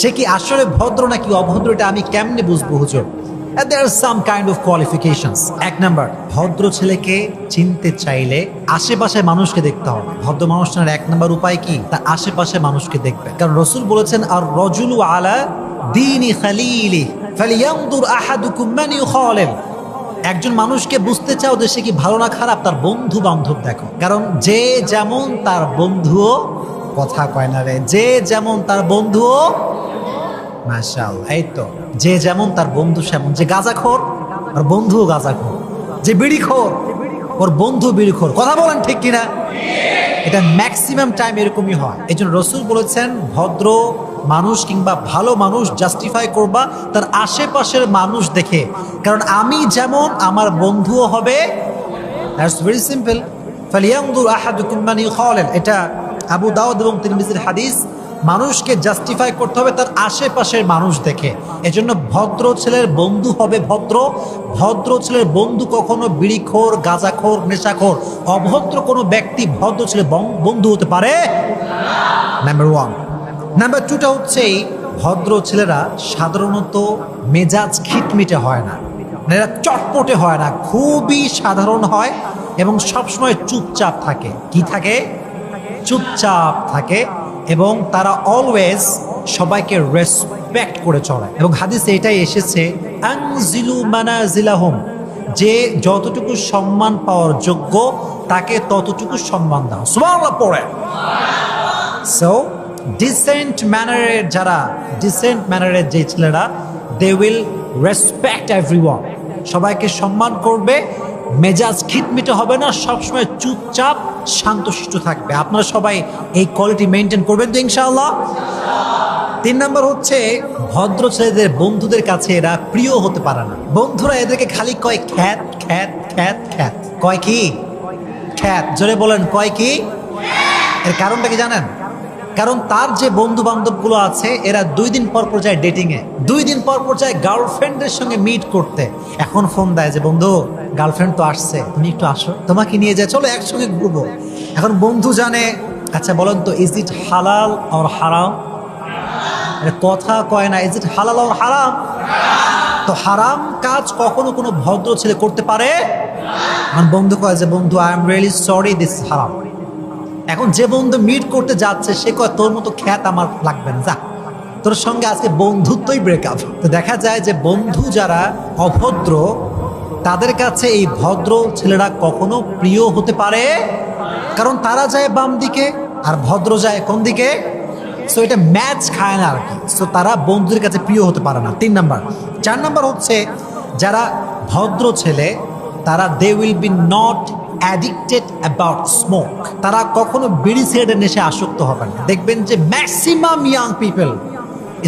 সে কি আসলে ভদ্র নাকি অভদ্র, এটা আমি কেমনে বুঝবো হুজুর? There are some kind of qualifications. এক নাম্বার, ভদ্র ছেলেকে চিনতে চাইলে আশেপাশে মানুষকে দেখতে হবে। ভদ্র মানুষটার এক নাম্বার উপায় কি? তার আশেপাশে মানুষকে দেখবে। কারণ রসুল বলেছেন, আর রজুলু আলা দীনি খালিলি ফালিয়ানদুর আহাদুকুম মান ইউখালিল। একজন মানুষকে বুঝতে চাও যে সে কি ভালো না খারাপ, তার বন্ধু বান্ধব দেখো। কারণ যে যেমন তার বন্ধুও, কথা কয় না রে, যে যেমন তার বন্ধুও, মাশাআল্লাহ, এই তো, যে যেমন তার বন্ধু সেমন। যে গাঁজাখোর আর বন্ধুও গাঁজাখোর, যে বিড়িখোর ওর বন্ধু বিড়িখোর। কথা বলেন ঠিক কিনা? এটা ম্যাক্সিমাম টাইম এরকমই হয়। এই জন্য রসুল বলেছেন, ভদ্র মানুষ কিংবা ভালো মানুষ জাস্টিফাই করবা তার আশেপাশের মানুষ দেখে। কারণ আমি যেমন আমার বন্ধুও হবে। That's very simple. ফালিয়ানদুর আহাদুকুম মান ইউখালিল, এটা আবু দাউদ এবং তিরমিজির হাদিস। মানুষকে জাস্টিফাই করতে হবে তার আশেপাশের মানুষ দেখে। এজন্য ভদ্র ছেলের বন্ধু হবে ভদ্র। ভদ্র ছেলের বন্ধু কখনো বিড়িখোর, গাঁজাখোর, নেশাখোর। অভদ্র কোনো ব্যক্তি ভদ্র ছেলের বন্ধু হতে পারে? Number one. নাম্বার টুটা হচ্ছে, ভদ্র ছেলেরা সাধারণত মেজাজ খিটমিটে হয় না, এরা চটপটে হয় না, খুবই সাধারণ হয় এবং সবসময় চুপচাপ থাকে। কি থাকে? চুপচাপ থাকে। এবং তারা অলওয়েজ সবাইকে রেসপেক্ট করে চলে। এবং হাদিসে এটাই এসেছে, আনজিলু মানাজিলাহুম, যে যতটুকু সম্মান পাওয়ার যোগ্য তাকে ততটুকু সম্মান দাও। সুবহানাল্লাহ পড়ে। সো ডিসেন্ট ম্যানারের যারা, ডিসেন্ট ম্যানারের যে ছেলেরা, দে উইল রেসপেক্ট এভরিওয়ান, সবাইকে সম্মান করবে, মেজাজ খিটমিটে হবে না, সবসময় চুপচাপ শান্তশিষ্ট থাকবে। আপনারা সবাই এই কোয়ালিটি মেনটেন করবেন তো ইনশাআল্লাহ? 3 নাম্বার হচ্ছে, ভদ্র ছেলেদের বন্ধুদের কাছে এরা প্রিয় হতে পারে না। বন্ধুরা এদেরকে খালি কয় খ্যাত খ্যাত খ্যাত খ্যাত। কয় কি? খ্যাত। জোরে বলেন, কয় কি? এর কারণটা কি জানেন? কারণ তার যে বন্ধু বান্ধবগুলো আছে এরা 2 দিন পর পর যায় ডেটিংয়ে, 2 দিন পর পর যায় গার্লফ্রেন্ডের সঙ্গে মিট করতে। এখন ফোন দেয় যে, বন্ধু গার্লফ্রেন্ড তো আসছে, তুমি একটু আসো, তোমাকে নিয়ে যায়, চলো একসঙ্গে ঘুরবো। এখন বন্ধু জানে, আচ্ছা বলেন তো, ইজ ইট হালাল অর হারাম? কথা কয় না, ইজ ইট হালাল অর হারাম? তো হারাম কাজ কখনো কোনো ভদ্র ছেলে করতে পারে? আমার বন্ধু কয় যে, বন্ধু I am really sorry, this হারাম। এখন যে বন্ধু মিট করতে যাচ্ছে সে কয়, তোর মতো খ্যাত আমার লাগবে না, যা, তোর সঙ্গে আজকে বন্ধুত্বই ব্রেকআপ। তো দেখা যায় যে বন্ধু যারা অভদ্র তাদের কাছে এই ভদ্র ছেলেরা কখনো প্রিয় হতে পারে, কারণ তারা যায় বাম দিকে আর ভদ্র যায় কোন দিকে। সো এটা ম্যাচ খায় না আর কি। সো তারা বন্ধুদের কাছে প্রিয় হতে পারে না। 3 নাম্বার। 4 নাম্বার হচ্ছে, যারা ভদ্র ছেলে তারা they will be not addicted about smoke. তারা কখনো বিড়ি সিগারেটের নেশে আসক্ত হবে না। দেখবেন যে maximum young people,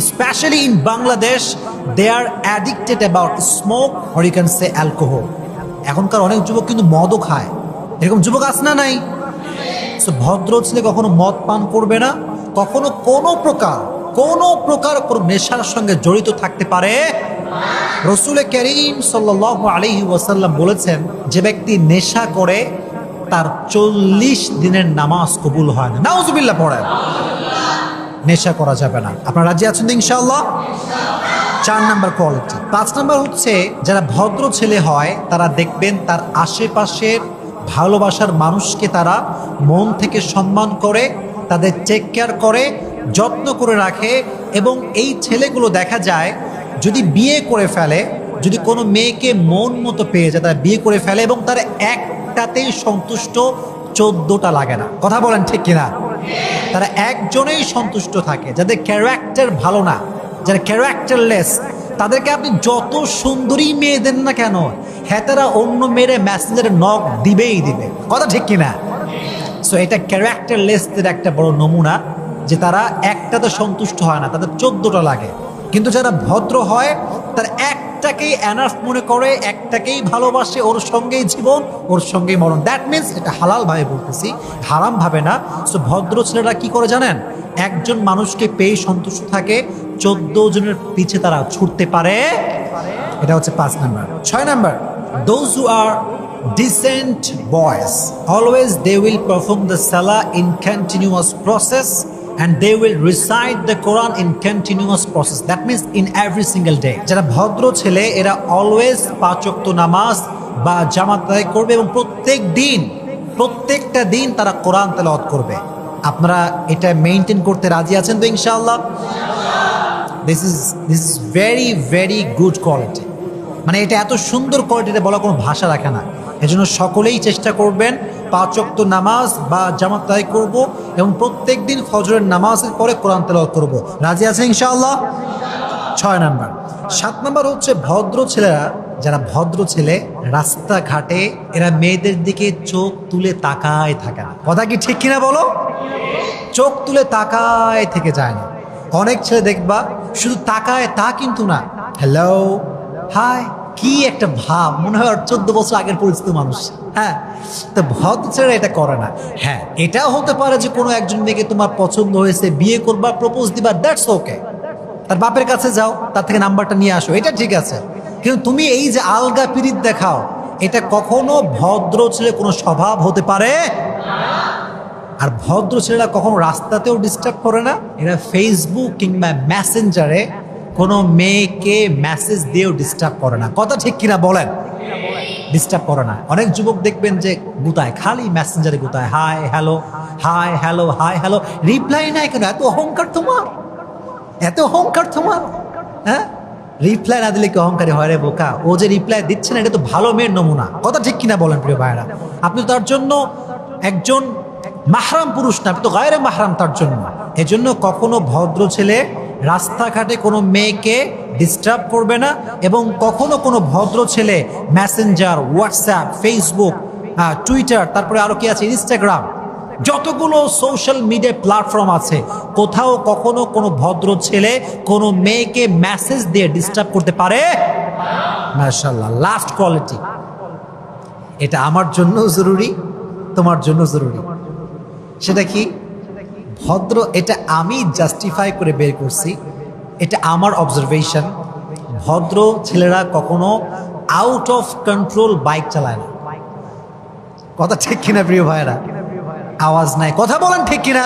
specially in Bangladesh, they are addicted about smoke or you can say alcohol. এখনকার অনেক যুবক কিন্তু মদও খায়। এরকম যুবক আছে না নাই? সো ভদ্র ছেলে কখনো মদ পান করবে না, কখনো কোনো প্রকার কোনো নেশার সঙ্গে জড়িত থাকতে পারে। রাসূল করিম সাল্লাল্লাহু আলাইহি ওয়াসাল্লাম বলেছেন, যে ব্যক্তি নেশা করে তার 40 দিনের নামাজ কবুল হয় না। নাউজুবিল্লাহ পড়েন। নেশা করা যাবে না। আপনারা রাজি আছেন তো ইনশাআল্লাহ? 4 নাম্বার কোয়ালিটি। 5 নাম্বার হচ্ছে, যারা ভদ্র ছেলে হয় তারা দেখবেন তার আশেপাশের ভালোবাসার মানুষকে তারা মন থেকে সম্মান করে, তাদের টেক কেয়ার করে, যত্ন করে রাখে। এবং এই ছেলেগুলো দেখা যায় যদি বিয়ে করে ফেলে, যদি কোনো মেয়েকে মন মতো পেয়ে যায়, তারা বিয়ে করে ফেলে এবং তারা একটাতেই সন্তুষ্ট, 14টা লাগে না। কথা বলেন ঠিক কিনা? তারা একজনেই সন্তুষ্ট থাকে। যাদের ক্যারেক্টার ভালো না, যারা ক্যারেক্টারলেস, তাদেরকে আপনি যত সুন্দরী মেয়ে দেন না কেন, হ্যাঁ তারা অন্য মেয়েরে মেসেঞ্জারে নক দিবেই দিবে। কথা ঠিক কিনা? সো এটা ক্যারেক্টারলেসদের একটা বড় নমুনা, যে তারা একটাতে সন্তুষ্ট হয় না, তাদের 14টা লাগে। কিন্তু যারা ভদ্র হয় তারা একটাকেই এনাফ মনে করে, একটাকেই ভালোবাসে, ওর সঙ্গেই জীবন, ওর সঙ্গেই মরণ। দ্যাট মিনস এটা হালাল ভাবে বলতেছি, হারাম ভাবে না। সো ভদ্র ছেলেরা কি করে জানেন? একজন মানুষকে পেয়ে সন্তুষ্ট থাকে, 14 জনের পিছে তারা ছুটতে পারে। এটা হচ্ছে 5 number. 6 number, those who are decent boys always they will perform the salah in continuous process and they will recite the Quran in continuous process. That means in every single day. যারা ভদ্র ছেলে এরা always 5 ওয়াক্ত নামাজ বা জামাত আদায় করবে এবং প্রত্যেকটা দিন তারা কোরআন তেলাওয়াত করবে। আপনারা এটা মেইনটেইন করতে রাজি আছেন তো ইনশাআল্লাহ? This is very very good quality. মানে এটা এত সুন্দর কোয়ালিটিতে বলা কোনো ভাষা রাখে না। এজন্য সকলেই চেষ্টা করবেন 5 ওয়াক্ত নামাজ বা জামাত আদায় করব এবং প্রত্যেক দিন ফজরের নামাজের পরে কোরআন তেলাওয়াত করব। রাজি আছেন ইনশাআল্লাহ? 6 নাম্বার। 7 নাম্বার হচ্ছে ভদ্র ছেলেরা, যারা ভদ্র ছেলে রাস্তাঘাটে এরা মেয়েদের দিকে চোখ তুলে তাকায় থাকে না। কথা কি ঠিক কিনা বলো? চোখ তুলে তাকায় থেকে যায় না। অনেক ছেলে দেখবা শুধু তাকায়, তা কিন্তু না, হ্যালো হাই, কি একটা ভাব, মনে হয় 14 বছর আগের পরিচিত মানুষ। হ্যাঁ, তো ভদ্র ছেলেরা এটা করে না। হ্যাঁ, এটাও হতে পারে যে কোনো একজন মেয়েকে তোমার পছন্দ হয়েছে, বিয়ে করবা, প্রপোজ দিবা, দ্যাটস ওকে। তার বাপের কাছে যাও, তার থেকে নাম্বারটা নিয়ে আসো, এটা ঠিক আছে। কিন্তু তুমি এই যে আলগা পিরিত দেখাও, এটা কখনো ভদ্র ছেলে কোনো স্বভাব হতে পারে। আর ভদ্র ছেলেরা কখনো রাস্তাতেও ডিস্টার্ব করে না। এরা ফেসবুক কিংবা মেসেঞ্জারে কোনো মেয়েকে মেসেজ দিয়েও ডিস্টার্ব করে না। কথা ঠিক কিনা বলেন? ডিস্টার্ব করে না। অনেক যুবক দেখবেন যে গুতায়, খালি মেসেঞ্জারে গুতায়, hi hello, hi hello, hi hello, reply নাই কেন? এত অহংকার তোমার, এত অহংকার তোমার। হ্যাঁ, রিপ্লাই না দিলে কি অহংকারী হয় রে বোকা? ও যে রিপ্লাই দিচ্ছে না, এটা তো ভালো মেয়ের নমুনা। কথা ঠিক কিনা বলেন প্রিয় ভাইরা? আপনি তার জন্য একজন মাহরাম পুরুষ না, আপনি তো গায়রে মাহরাম তার জন্য। এজন্য কখনো ভদ্র ছেলে রাস্তাঘাটে কোনো মেয়েকে ডিস্টার্ব করবে না এবং কখনো কোনো ভদ্র ছেলে মেসেঞ্জার, হোয়াটসঅ্যাপ, ফেসবুক, টুইটার, তারপরে আরো কি আছে, ইনস্টাগ্রাম, যতগুলো সোশ্যাল মিডিয়া প্ল্যাটফর্ম আছে, কোথাও কখনো কোনো ভদ্র ছেলে কোনো মেয়েকে মেসেজ দিয়ে ডিস্টার্ব করতে পারে? মাশাআল্লাহ, লাস্ট কোয়ালিটি। এটা আমার জন্য জরুরি, তোমার জন্য জরুরি। সেটা কি? ভদ্র, এটা আমি জাস্টিফাই করে বের করছি, এটা আমার অবজারভেশন। ভদ্র ছেলেরা কখনো আউট অফ কন্ট্রোল বাইক চালায় না। কথা ঠিক কিনা প্রিয় ভাইরা? আওয়াজ নাই, কথা বলেন ঠিক কিনা?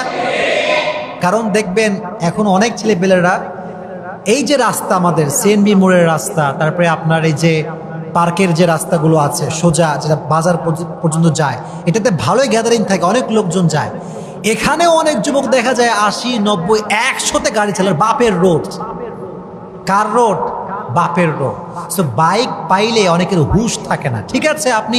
কারণ দেখবেন এখন অনেক ছেলেপেলেরা এই যে রাস্তা, আমাদের সিএনবি মোড়ের রাস্তা, তারপরে আপনার এই যে পার্কের যে রাস্তাগুলো আছে সোজা, যেটা বাজার পর্যন্ত যায়, এটাতে ভালোই গ্যাদারিং থাকে, অনেক লোকজন যায়। এখানেও অনেক যুবক দেখা যায় 80, 90, 100-তে গাড়ি চালায়। বাপের রোড, কার রোড? বাপের রোড। সো বাইক পাইলে অনেকের হুঁশ থাকে না। ঠিক আছে, আপনি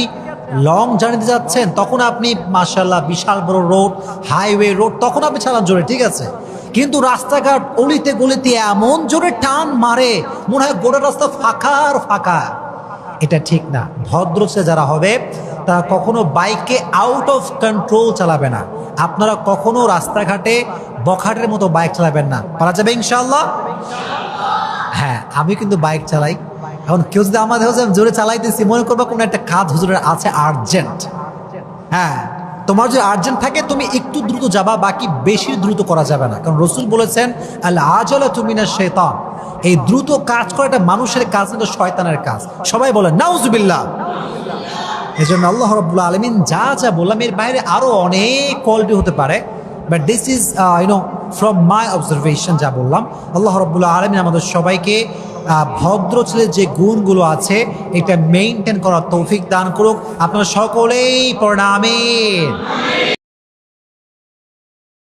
লং জার্নিতে যাচ্ছেন, তখন আপনি মাশাআল্লাহ বিশাল বড় রোড, হাইওয়ে রোড, তখন আপনি চালান জোরে, ঠিক আছে। কিন্তু রাস্তাঘাট অলিতে গলিতে এমন জোরে টান মারে, মনে হয় গোটা রাস্তা ফাঁকা আর ফাঁকা। এটা ঠিক না। ভদ্র ছেলে যারা হবে তারা কখনো বাইককে আউট অফ কন্ট্রোল চালাবে না। আপনারা কখনো রাস্তাঘাটে বখাটের মতো বাইক চালাবেন না। পারা যাবে ইনশাআল্লাহ? হ্যাঁ, আমি কিন্তু বাইক চালাই। এখন কেউ যদি আমাদের জোরে চালাইতেছি, মনে করবা কোনো একটা কাজ হুজুরের আছে আর্জেন্ট। হ্যাঁ, তোমার যদি আর্জেন্ট থাকে তুমি একটু দ্রুত যাবা, বাকি বেশি দ্রুত করা যাবে না। কারণ রাসূল বলেছেন, আল আজালাতু মিনাশ শাইতান, এই দ্রুত কাজ করাটা মানুষের কাজ না, শয়তানের কাজ। সবাই বলেন নাউজুবিল্লাহ। এই জন্য আল্লাহ রাব্বুল আলামিন যা যা বললাম, এর বাইরে আরো অনেক কোয়ালিটি হতে পারে, but this is from my observation যা বললাম। আল্লাহ রাব্বুল আলামিন আমাদের সবাইকে ভদ্র ছেলের যে গুণগুলো আছে এটা মেইনটেইন করার তৌফিক দান করুক। আপনারা সকলেই পড়েন আমিন।